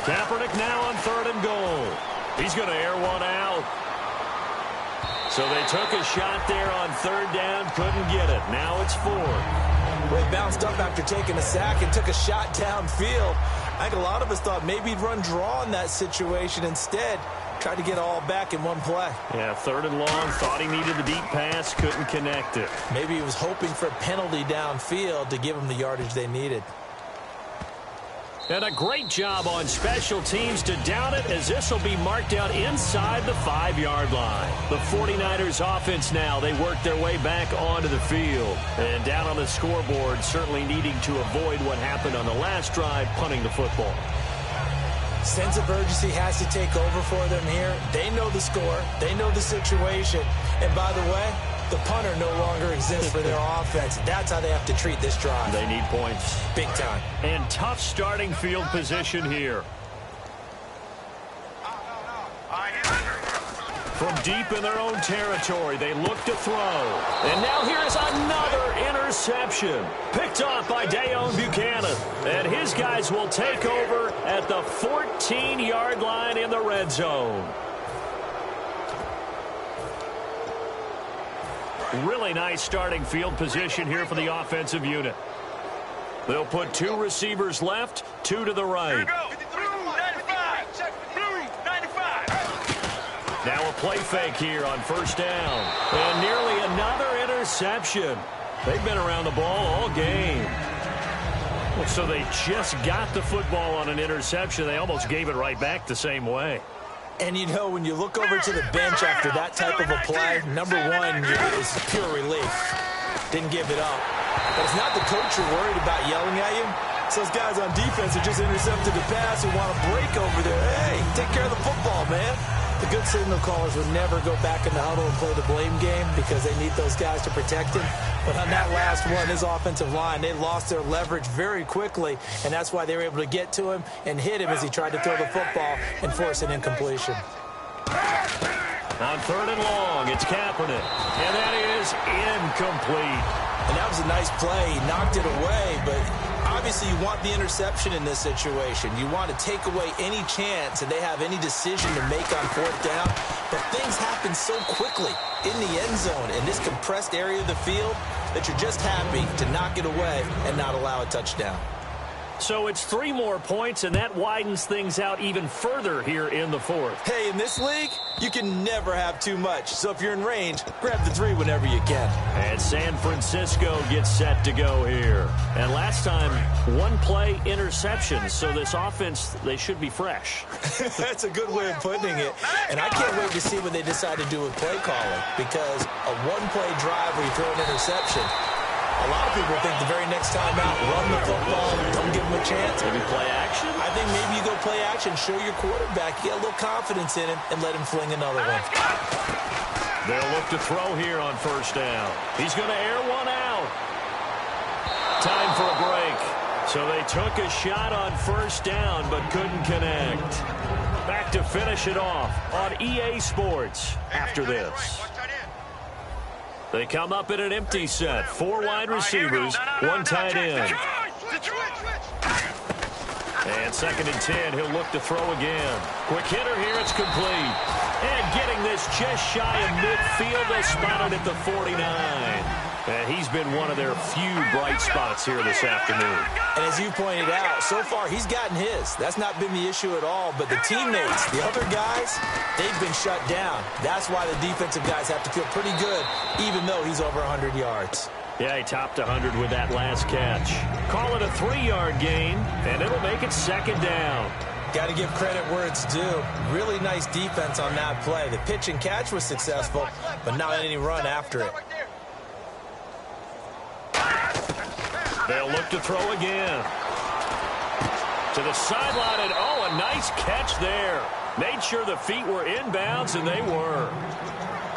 Kaepernick now on 3rd and goal. He's going to air one out. So they took a shot there on 3rd down, couldn't get it. Now it's 4th. Well, he bounced up after taking a sack and took a shot downfield. I think a lot of us thought maybe he'd run draw in that situation. Instead, tried to get all back in one play. Yeah, 3rd and long, thought he needed the deep pass, couldn't connect it. Maybe he was hoping for a penalty downfield to give him the yardage they needed. And a great job on special teams to down it, as this will be marked out inside the 5-yard line. The 49ers offense now, they work their way back onto the field. And down on the scoreboard, certainly needing to avoid what happened on the last drive, punting the football. Sense of urgency has to take over for them here. They know the score. They know the situation. And by the way, the punter no longer exists for their offense. That's how they have to treat this drive. They need points. Big time. And tough starting field position here. From deep in their own territory, they look to throw. And now here is another interception. Picked off by Deone Bucannon. And his guys will take over at the 14-yard line in the red zone. Really nice starting field position here for the offensive unit. They'll put 2 receivers left, 2 to the right. Here we go. Blue 95. Blue 95. Now a play fake here on 1st down. And nearly another interception. They've been around the ball all game. So they just got the football on an interception. They almost gave it right back the same way. And, you know, when you look over to the bench after that type of a play, number one is pure relief. Didn't give it up. But it's not the coach you're worried about yelling at you. It's those guys on defense who just intercepted the pass and want to break over there. Hey, take care of the football, man. The good signal callers would never go back in the huddle and play the blame game because they need those guys to protect him. But on that last one, his offensive line, they lost their leverage very quickly, and that's why they were able to get to him and hit him as he tried to throw the football and force an incompletion. On 3rd and long, it's Kaepernick, and that is incomplete. And that was a nice play. He knocked it away, but obviously you want the interception in this situation. You want to take away any chance that they have any decision to make on 4th down. But things happen so quickly in the end zone in this compressed area of the field that you're just happy to knock it away and not allow a touchdown. So it's 3 more points, and that widens things out even further here in the fourth. Hey, in this league, you can never have too much. So if you're in range, grab the 3 whenever you can. And San Francisco gets set to go here. And last time, 1-play interception. So this offense, they should be fresh. That's a good way of putting it. And I can't wait to see what they decide to do with play calling. Because a 1-play drive where you throw an interception, a lot of people think the very next time out, run the football, don't give him a chance. Maybe play action? I think maybe you go play action, show your quarterback, you get a little confidence in him, and let him fling another one. They'll look to throw here on first down. He's going to air one out. Time for a break. So they took a shot on first down, but couldn't connect. Back to finish it off on EA Sports after this. They come up in an empty set. 4 wide receivers, 1 tight end. And 2nd and 10, he'll look to throw again. Quick hitter here, it's complete. And getting this just shy of midfield, they spotted at the 49. And he's been one of their few bright spots here this afternoon. And as you pointed out, so far he's gotten his. That's not been the issue at all. But the teammates, the other guys, they've been shut down. That's why the defensive guys have to feel pretty good, even though he's over 100 yards. Yeah, he topped 100 with that last catch. Call it a 3-yard gain, and it'll make it 2nd down. Got to give credit where it's due. Really nice defense on that play. The pitch and catch was successful, but not any run after it. They'll look to throw again. To the sideline, and oh, a nice catch there. Made sure the feet were inbounds, and they were.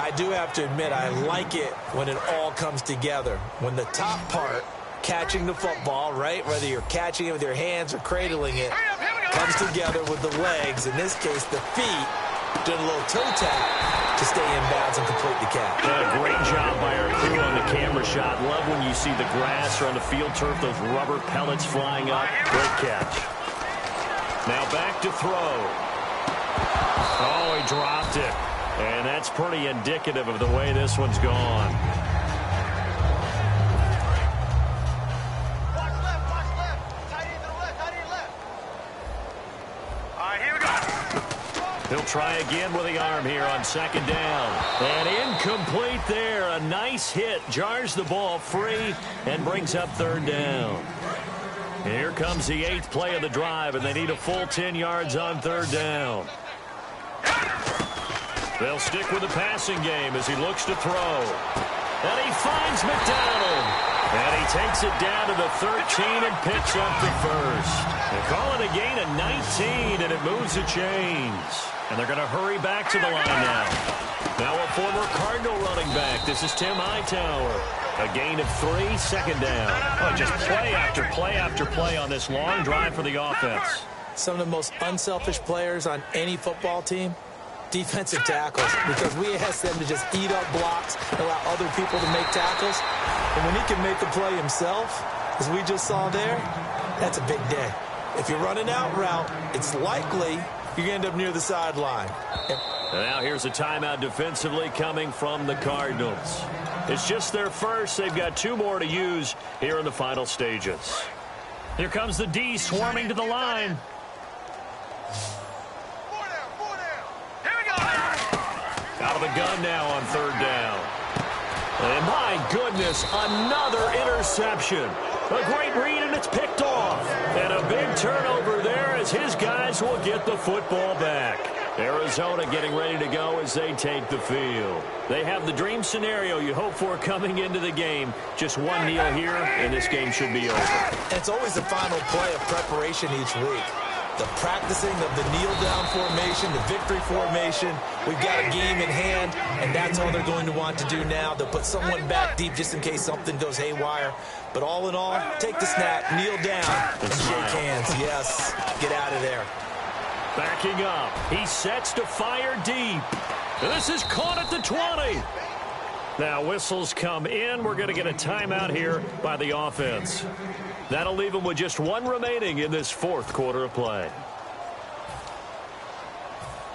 I do have to admit, I like it when it all comes together. When the top part, catching the football, right, whether you're catching it with your hands or cradling it, comes together with the legs, in this case the feet, doing a little toe tap to stay in bounds and complete the catch. Yeah, great job by our crew on the camera shot. Love when you see the grass or on the field turf, those rubber pellets flying up. Great catch. Now back to throw. Oh, he dropped it. And that's pretty indicative of the way this one's gone. Watch left. Tight end to the left. All right, here we go. He'll try again with the arm here on 2nd down. And incomplete there. A nice hit. Jars the ball free and brings up 3rd down. Here comes the 8th play of the drive, and they need a full 10 yards on 3rd down. They'll stick with the passing game as he looks to throw. And he finds McDonald. And he takes it down to the 13 and picks up the first. They call it a gain of 19, and it moves the chains. And they're going to hurry back to the line now. Now a former Cardinal running back. This is Tim Hightower. A gain of 3, 2nd down. Oh, just play after play after play on this long drive for the offense. Some of the most unselfish players on any football team, defensive tackles, because we ask them to just eat up blocks, allow other people to make tackles. And when he can make the play himself, as we just saw there, that's a big day. If you're running out route, it's likely you're going to end up near the sideline. And now here's a timeout defensively coming from the Cardinals. It's just their first. They've got 2 more to use here in the final stages. Here comes the D swarming to the line. Out of the gun now on 3rd down. And my goodness, another interception. A great read, and it's picked off. And a big turnover there as his guys will get the football back. Arizona getting ready to go as they take the field. They have the dream scenario you hope for coming into the game. Just one kneel here, and this game should be over. And it's always the final play of preparation each week. The practicing of the kneel-down formation, the victory formation. We've got a game in hand, and that's all they're going to want to do now. They'll put someone back deep just in case something goes haywire. But all in all, take the snap, kneel down, and shake hands. Yes, get out of there. Backing up. He sets to fire deep. And this is caught at the 20. Now whistles come in. We're going to get a timeout here by the offense. That'll leave them with just 1 remaining in this 4th quarter of play.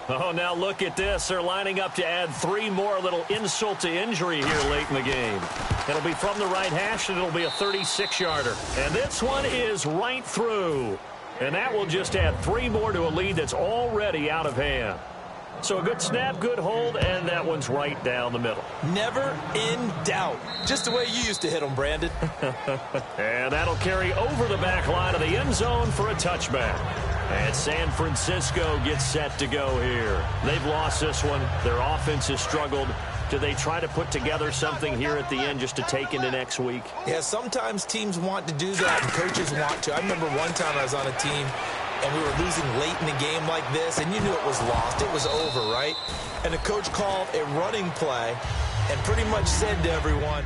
Oh, now look at this. They're lining up to add 3 more, a little insult to injury here late in the game. It'll be from the right hash, and it'll be a 36-yarder. And this one is right through. And that will just add 3 more to a lead that's already out of hand. So a good snap, good hold, and that one's right down the middle. Never in doubt. Just the way you used to hit them, Brandon. And that'll carry over the back line of the end zone for a touchback. And San Francisco gets set to go here. They've lost this one. Their offense has struggled. Do they try to put together something here at the end just to take into next week? Yeah, sometimes teams want to do that and coaches want to. I remember one time I was on a team and we were losing late in the game like this, and you knew it was lost. It was over, right? And the coach called a running play and pretty much said to everyone,